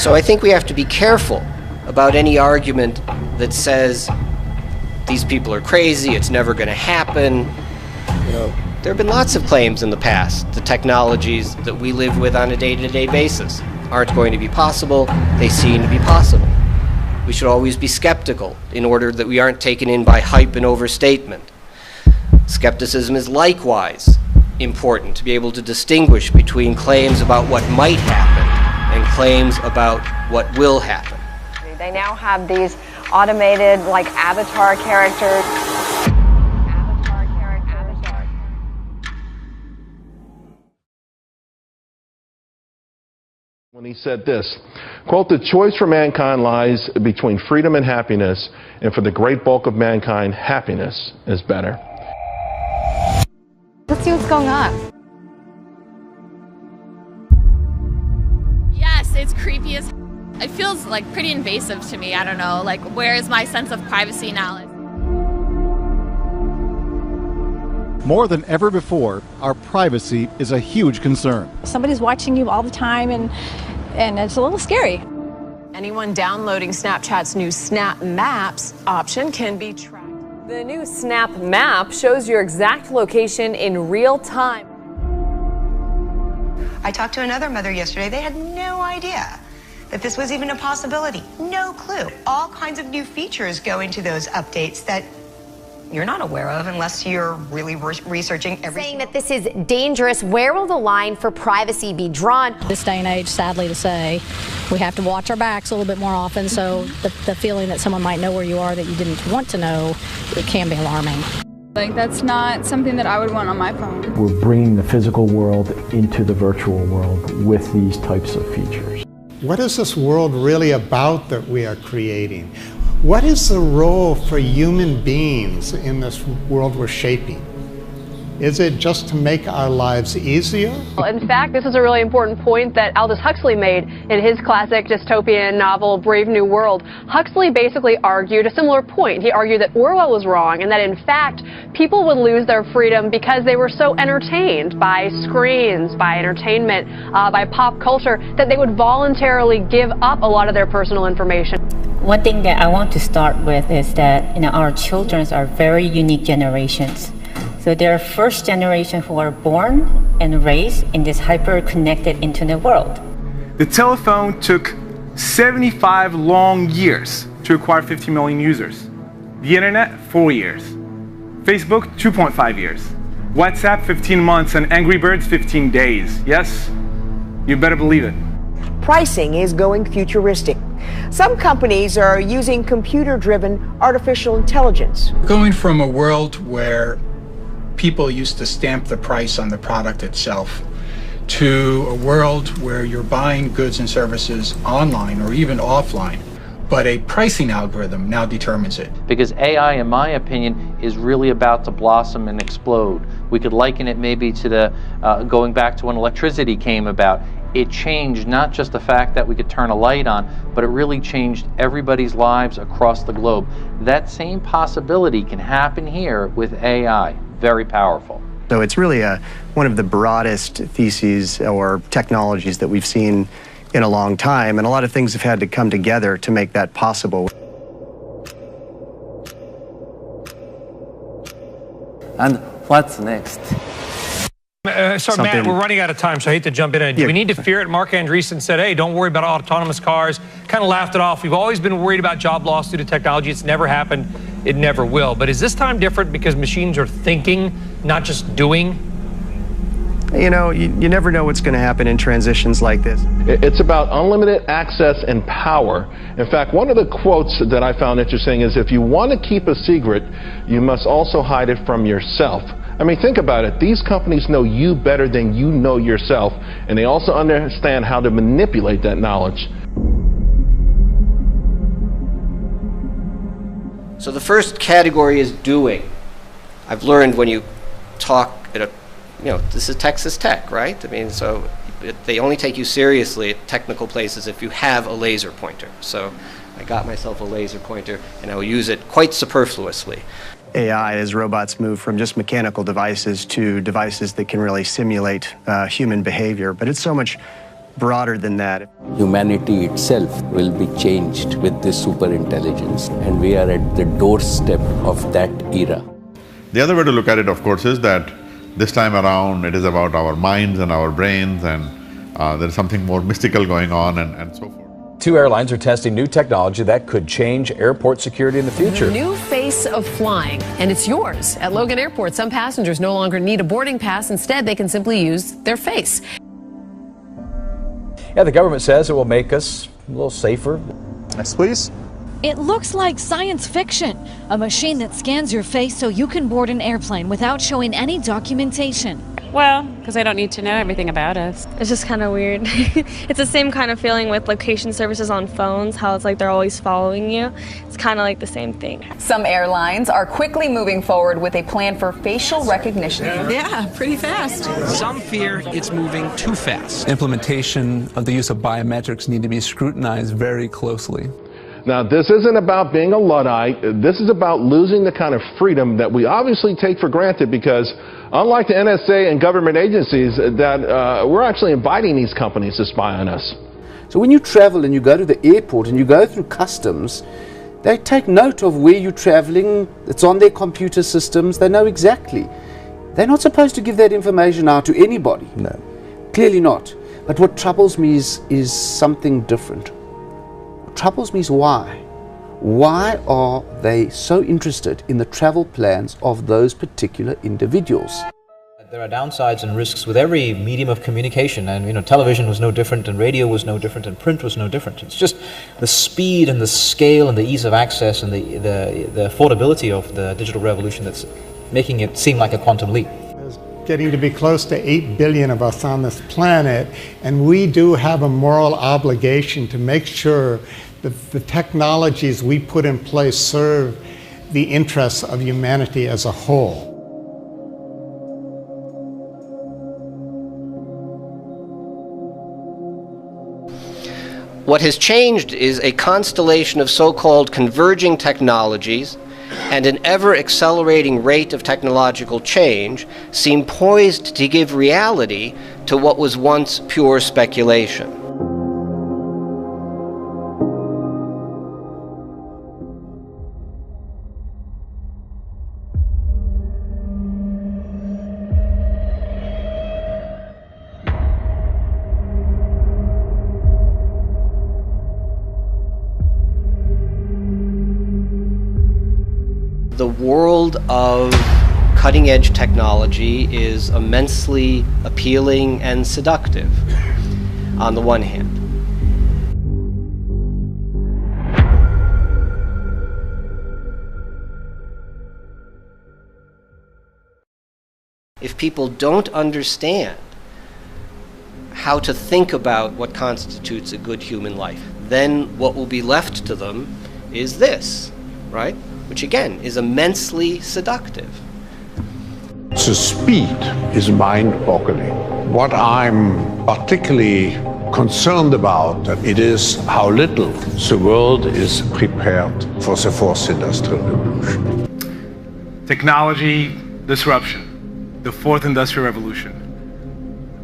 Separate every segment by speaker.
Speaker 1: So I think we have to be careful about any argument that says these people are crazy, it's never going to happen. You know, there have been lots of claims in the past. The technologies that we live with on a day-to-day basis aren't going to be possible. They seem to be possible. We should always be skeptical in order that we aren't taken in by hype and overstatement. Skepticism is likewise important to be able to distinguish between claims about what might happen and claims about what will happen.
Speaker 2: They now have these automated, like, avatar characters.
Speaker 3: When he said this, quote, "The choice for mankind lies between freedom and happiness, and for the great bulk of mankind, happiness is better."
Speaker 2: Let's see what's going on.
Speaker 4: Yes, it's creepy as it feels like pretty invasive to me. I don't know, like, where is my sense of privacy now?
Speaker 5: More than ever before, our privacy is a huge concern.
Speaker 6: Somebody's watching you all the time, and it's a little scary.
Speaker 2: Anyone downloading Snapchat's new Snap Maps option can be tracked. The new Snap Map shows your exact location in real time.
Speaker 7: I talked to another mother yesterday. They had no idea that this was even a possibility. No clue. All kinds of new features go into those updates that you're not aware of unless you're really researching everything.
Speaker 8: Saying that this is dangerous, where will the line for privacy be drawn?
Speaker 6: This day and age, sadly to say, we have to watch our backs a little bit more often, so the feeling that someone might know where you are that you didn't want to know, it can be alarming.
Speaker 4: Like, that's not something that I would want on my phone.
Speaker 9: We're bringing the physical world into the virtual world with these types of features.
Speaker 10: What is this world really about that we are creating? What is the role for human beings in this world we're shaping? Is it just to make our lives easier?
Speaker 2: In fact, this is a really important point that Aldous Huxley made in his classic dystopian novel, Brave New World. Huxley basically argued a similar point. He argued that Orwell was wrong and that, in fact, people would lose their freedom because they were so entertained by screens, by entertainment, by pop culture, that they would voluntarily give up a lot of their personal information.
Speaker 11: One thing that I want to start with is that, our children are very unique generations. So they're first generation who are born and raised in this hyper-connected internet world.
Speaker 12: The telephone took 75 long years to acquire 50 million users. The internet, 4 years. Facebook, 2.5 years. WhatsApp, 15 months, and Angry Birds, 15 days. Yes? You better believe it.
Speaker 13: Pricing is going futuristic. Some companies are using computer-driven artificial intelligence.
Speaker 14: Going from a world where people used to stamp the price on the product itself to a world where you're buying goods and services online or even offline, but a pricing algorithm now determines it.
Speaker 15: Because AI, in my opinion, is really about to blossom and explode. We could liken it maybe to the going back to when electricity came about. It changed not just the fact that we could turn a light on, but it really changed everybody's lives across the globe. That same possibility can happen here with AI. Very powerful.
Speaker 16: So it's really one of the broadest theses or technologies that we've seen in a long time, and a lot of things have had to come together to make that possible.
Speaker 17: And what's next?
Speaker 18: Sorry, Matt, we're running out of time, so I hate to jump in. Do we need to fear it? Mark Andreessen said, hey, don't worry about autonomous cars. Kind of laughed it off. We've always been worried about job loss due to technology. It's never happened. It never will. But is this time different because machines are thinking, not just doing?
Speaker 16: You never know what's going to happen in transitions like this.
Speaker 3: It's about unlimited access and power. In fact, one of the quotes that I found interesting is, if you want to keep a secret, you must also hide it from yourself. I mean, think about it. These companies know you better than you know yourself, and they also understand how to manipulate that knowledge.
Speaker 1: So the first category is doing. I've learned when you talk at this is Texas Tech, right? I mean, so they only take you seriously at technical places if you have a laser pointer. So I got myself a laser pointer, and I will use it quite superfluously.
Speaker 16: AI, as robots move from just mechanical devices to devices that can really simulate human behavior, but it's so much broader than that.
Speaker 19: Humanity itself will be changed with this superintelligence, and we are at the doorstep of that era.
Speaker 20: The other way to look at it, of course, is that this time around it is about our minds and our brains, and there's something more mystical going on and so forth.
Speaker 21: 2 airlines are testing new technology that could change airport security in the future.
Speaker 22: The new face of flying, and it's yours. At Logan Airport, some passengers no longer need a boarding pass. Instead, they can simply use their face.
Speaker 21: Yeah, the government says it will make us a little safer.
Speaker 23: Next, please.
Speaker 24: It looks like science fiction, a machine that scans your face so you can board an airplane without showing any documentation.
Speaker 25: Well, because I don't need to know everything about us.
Speaker 26: It's just kind of weird. It's the same kind of feeling with location services on phones, how it's like they're always following you. It's kind of like the same thing.
Speaker 27: Some airlines are quickly moving forward with a plan for facial recognition.
Speaker 28: Yeah, pretty fast.
Speaker 29: Some fear it's moving too fast.
Speaker 30: Implementation of the use of biometrics need to be scrutinized very closely.
Speaker 3: Now, this isn't about being a Luddite. This is about losing the kind of freedom that we obviously take for granted, because unlike the NSA and government agencies, that we're actually inviting these companies to spy on us.
Speaker 31: So when you travel and you go to the airport and you go through customs, they take note of where you're traveling. It's on their computer systems. They know exactly. They're not supposed to give that information out to anybody. No, clearly not. But what troubles me is something different. Troubles me is why. Why are they so interested in the travel plans of those particular individuals?
Speaker 32: There are downsides and risks with every medium of communication, and television was no different, and radio was no different, and print was no different. It's just the speed and the scale and the ease of access and the affordability of the digital revolution that's making it seem like a quantum leap.
Speaker 10: Getting to be close to 8 billion of us on this planet, and we do have a moral obligation to make sure that the technologies we put in place serve the interests of humanity as a whole.
Speaker 1: What has changed is a constellation of so-called converging technologies and an ever-accelerating rate of technological change seem poised to give reality to what was once pure speculation. The world of cutting-edge technology is immensely appealing and seductive on the one hand. If people don't understand how to think about what constitutes a good human life, then what will be left to them is this, right? Which again is immensely seductive.
Speaker 33: The speed is mind-boggling. What I'm particularly concerned about it is how little the world is prepared for the fourth industrial revolution.
Speaker 12: Technology disruption, the fourth industrial revolution.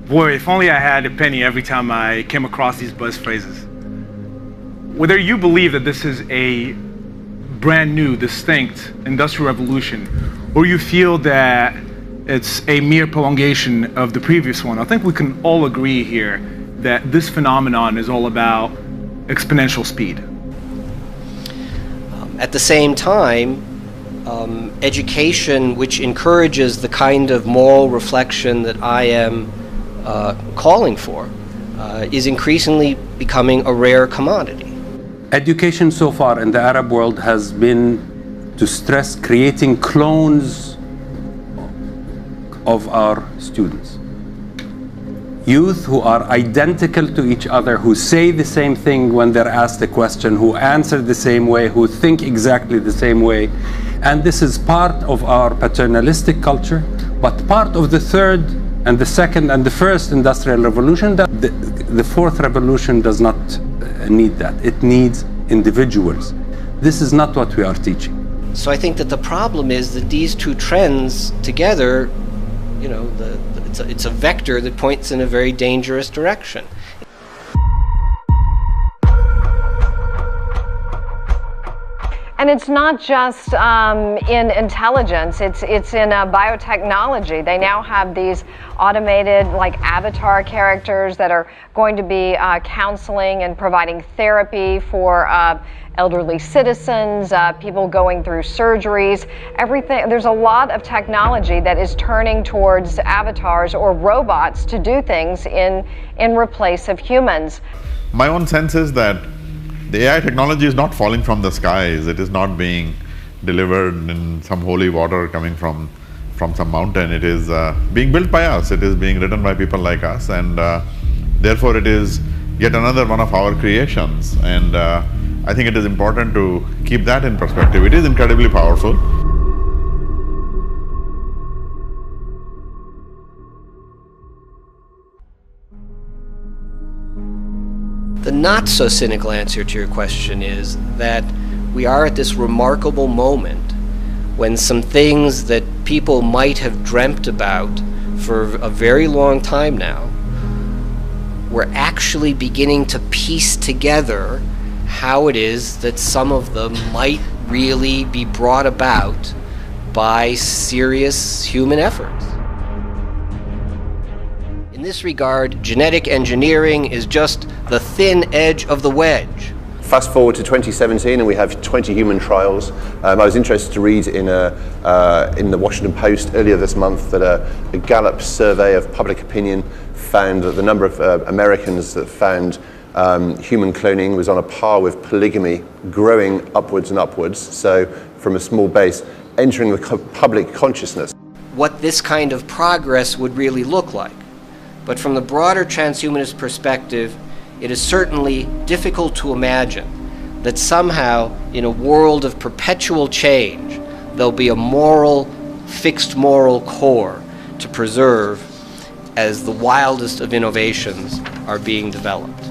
Speaker 12: Boy, if only I had a penny every time I came across these buzz phrases. Whether you believe that this is a brand new, distinct industrial revolution, or you feel that it's a mere prolongation of the previous one, I think we can all agree here that this phenomenon is all about exponential speed.
Speaker 1: At the same time, education which encourages the kind of moral reflection that I am calling for is increasingly becoming a rare commodity.
Speaker 34: Education so far in the Arab world has been to stress creating clones of our students. Youth who are identical to each other, who say the same thing when they're asked a question, who answer the same way, who think exactly the same way. And this is part of our paternalistic culture, but part of the third and the second and the first industrial revolution. The fourth revolution does not need that. It needs individuals. This is not what we are teaching.
Speaker 1: So I think that the problem is that these two trends together, it's a vector that points in a very dangerous direction.
Speaker 2: And it's not just in intelligence, it's in biotechnology. They now have these automated like avatar characters that are going to be counseling and providing therapy for elderly citizens, people going through surgeries, everything. There's a lot of technology that is turning towards avatars or robots to do things in replace of humans.
Speaker 20: My own sense is that the AI technology is not falling from the skies. It is not being delivered in some holy water coming from some mountain. It is being built by us. It is being written by people like us, and therefore it is yet another one of our creations. And I think it is important to keep that in perspective. It is incredibly powerful.
Speaker 1: The not so cynical answer to your question is that we are at this remarkable moment when some things that people might have dreamt about for a very long time now, we're actually beginning to piece together how it is that some of them might really be brought about by serious human efforts. In this regard, genetic engineering is just the thin edge of the wedge.
Speaker 4: Fast forward to 2017 and we have 20 human trials. I was interested to read in the Washington Post earlier this month that a Gallup survey of public opinion found that the number of Americans that found human cloning was on a par with polygamy, growing upwards and upwards, so from a small base, entering the public consciousness.
Speaker 1: What this kind of progress would really look like. But from the broader transhumanist perspective, it is certainly difficult to imagine that somehow in a world of perpetual change, there'll be a fixed moral core to preserve as the wildest of innovations are being developed.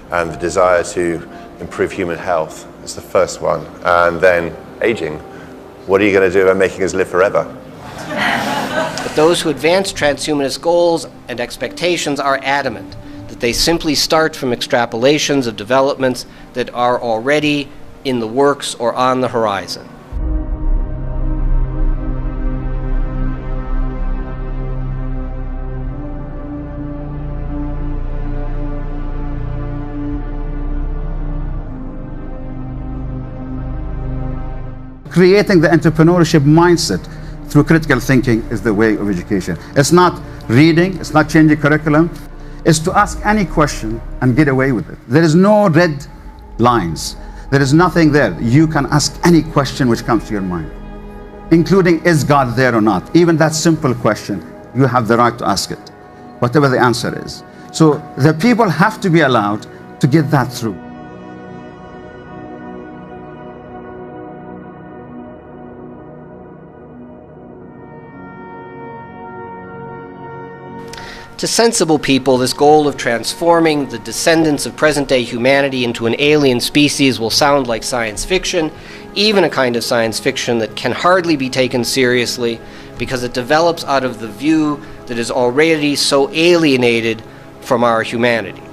Speaker 4: And the desire to improve human health is the first one. And then aging. What are you going to do about making us live forever?
Speaker 1: But those who advance transhumanist goals and expectations are adamant that they simply start from extrapolations of developments that are already in the works or on the horizon.
Speaker 31: Creating the entrepreneurship mindset through critical thinking is the way of education. It's not reading, it's not changing curriculum, it's to ask any question and get away with it. There is no red lines. There is nothing there. You can ask any question which comes to your mind, including is God there or not. Even that simple question, you have the right to ask it, whatever the answer is. So the people have to be allowed to get that through.
Speaker 1: To sensible people, this goal of transforming the descendants of present-day humanity into an alien species will sound like science fiction, even a kind of science fiction that can hardly be taken seriously because it develops out of the view that is already so alienated from our humanity.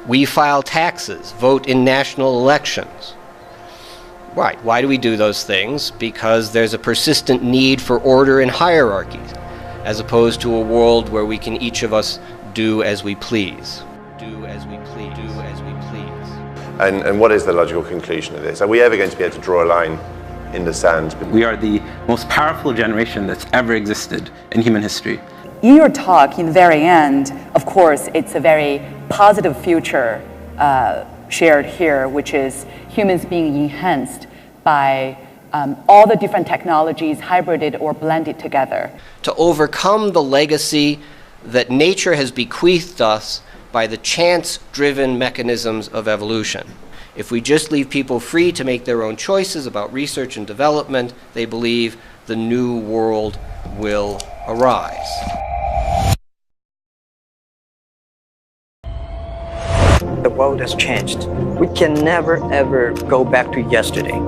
Speaker 1: We file taxes, vote in national elections. Right, why do we do those things? Because there's a persistent need for order and hierarchies, as opposed to a world where we can each of us do as we please. Do as we please. Do as we please.
Speaker 4: And what is the logical conclusion of this? Are we ever going to be able to draw a line in the sand?
Speaker 34: We are the most powerful generation that's ever existed in human history.
Speaker 5: In your talk, in the very end, of course, it's a very positive future shared here, which is humans being enhanced by all the different technologies hybrided or blended together.
Speaker 1: To overcome the legacy that nature has bequeathed us by the chance-driven mechanisms of evolution. If we just leave people free to make their own choices about research and development, they believe the new world will arise.
Speaker 6: The world has changed. We can never ever go back to yesterday.